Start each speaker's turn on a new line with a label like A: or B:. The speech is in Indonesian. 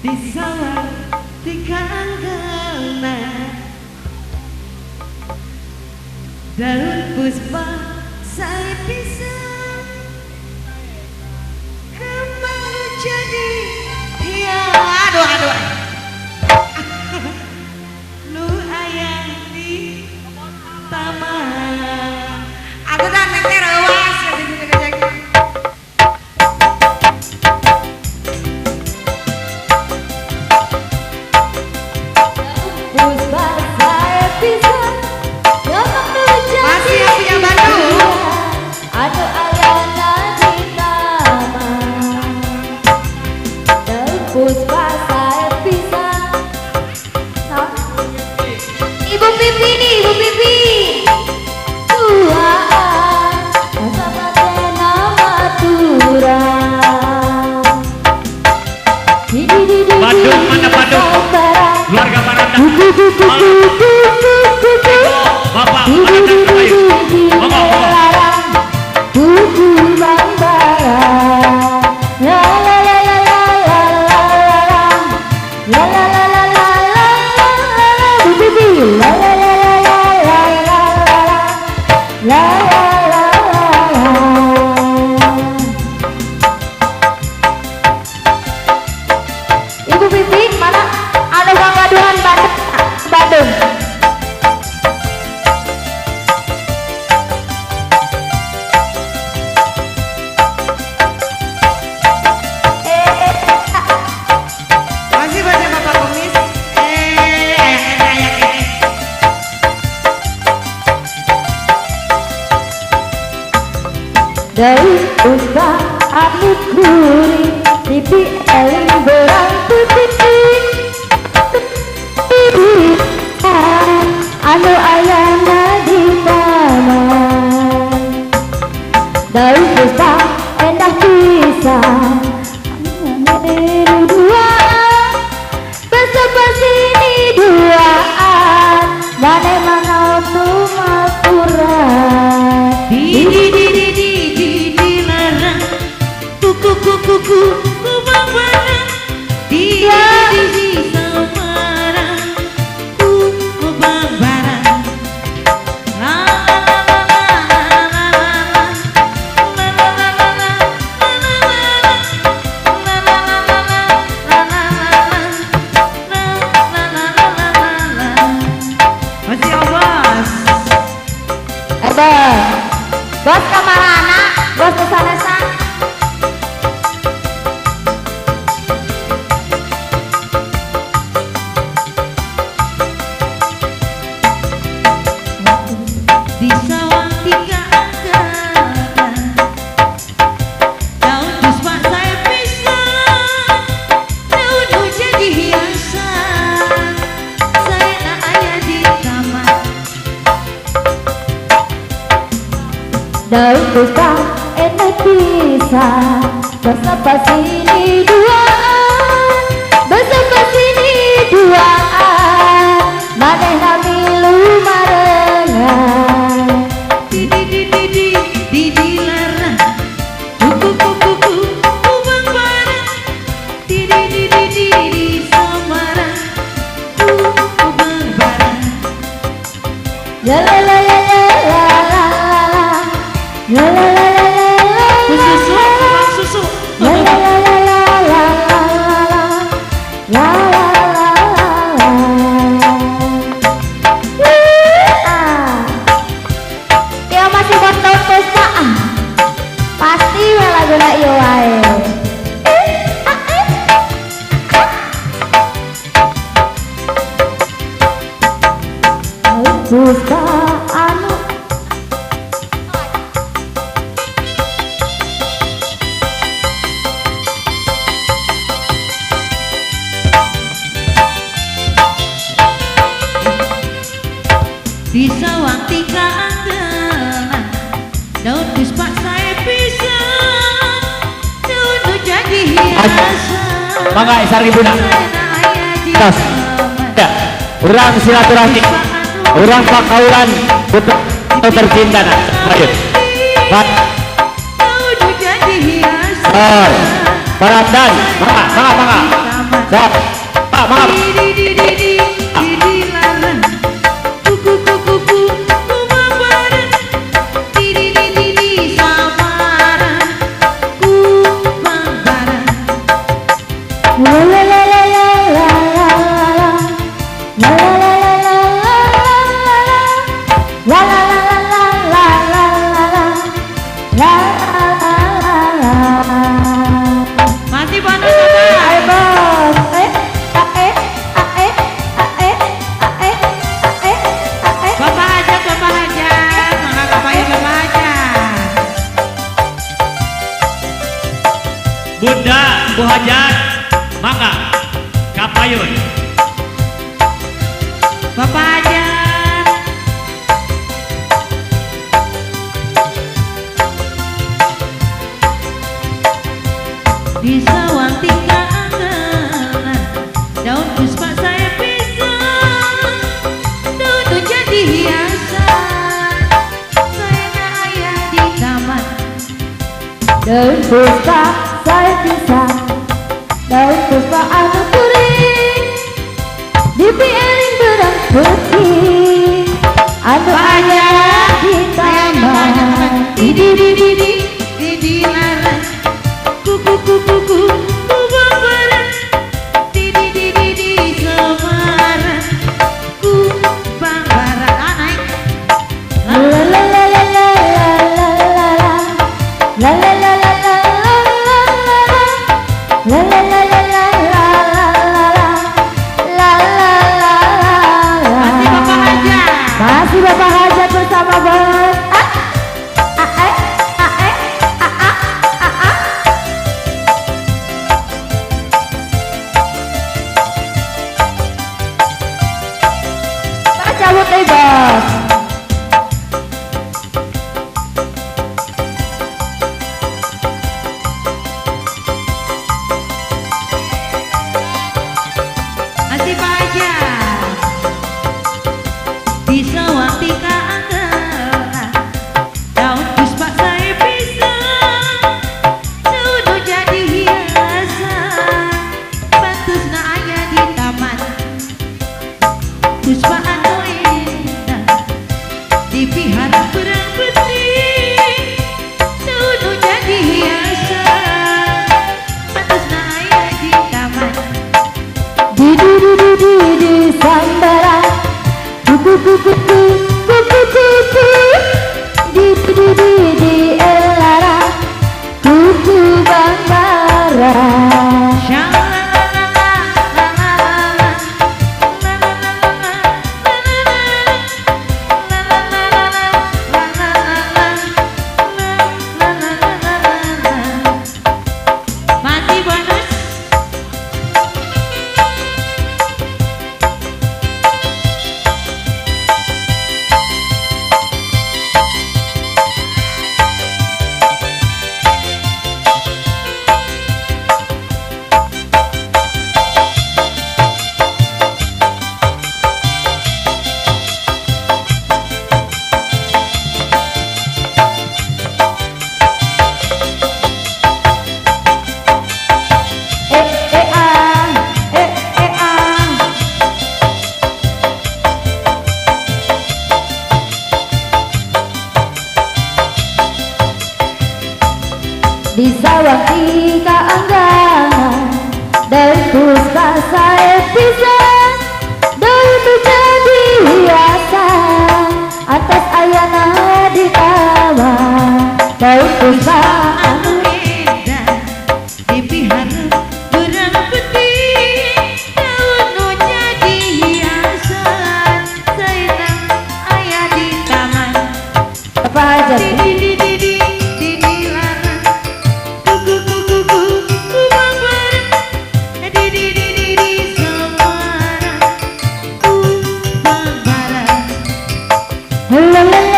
A: di sawah di kanggana daun puspa saya pisah kembali jadi ya aduh lu ayang di taman aku dah nanti rawas
B: Bandung, mana Bandung? Keluarga Maranda. Bapak Maranda ayo.
C: Ibu Bibi, mana ada uang gaduhan Bandung?
A: masih banyak Bapak Komis
C: Dari usah aku kuri pipi eling berang putih anu ayana di taman dari usah endah pisah duaan basa-basi ini duaan mana mana untuk makuran
A: kuku kubabana di samara kubabana la masih bos
C: bos kamarana bos kesanesa
A: di sawah tiga angkatan daun puspa saya pisah daun hujan dihiasan saya nak ayah di taman
C: daun puspa enak pisah basa-basi ini duaan basa-basi ini duaan manehna milu marengan
A: di dilarang kuku kubang barang di samara kubang barang
C: la la la la la la la la la
A: susu
C: la la la la la la la dia masih botol pesa pasti laguna ieu wae Puspa anu
A: di sawah tiga angkatan daun puspa saya pisah daun hujan dihiasan
B: Mangga Isar Ibuna. Tos. Ya. Urang silaturahmi. Urang pakaulan putra tercinta. Ayo. Pak.
A: daun hujan dihiasan
B: Parabdan. Mangga. Pak, maaf.
A: Di larang kuku babaran di samaran ku babaran.
C: La la la la la la la la la la
A: Masih bonus apa?
C: Ayo bos,
A: Bapak hajat, mangga kapayun bapak hajat.
B: Bunda, Bu Hajat, mangga kapayun.
A: Bapak hajat. Di sawang tiga angelan, daun puspa saya pisang, duduk jadi hiasan, saya ayah di taman.
C: daun puspa saya pisang, daun puspa anu kuring, di piring berang putih, anu ayah di taman.
A: Di larang kuku babaran di samaran ku babaran. Naik
C: La la la la la la la la la la la la la la la la
A: masih bapak hajat.
C: Masih Bapak Hajat bersama bos. Tak cabut bos.
A: Masih pajak di sawang tiga anggelan, daun puspa saya pisang, duduk jadi hiasan, batusna aya di taman. Puspa anu indah dipihara perang putih, duduk jadi hiasan, batusna aya di taman.
C: Di sambara kuku di elara kuku bambara.
A: Masih bonus. Di sawang tiga anggaran, daun puspa saya pisang, daun itu jadi hiasan, atas ayana di taman. Daun puspa Anu indah dipihara berang putih, daun nu jadi hiasan, sayang ayah di taman.
C: apa aja?
A: Di larang kuku babaran di samaran ku babaran.
C: La la la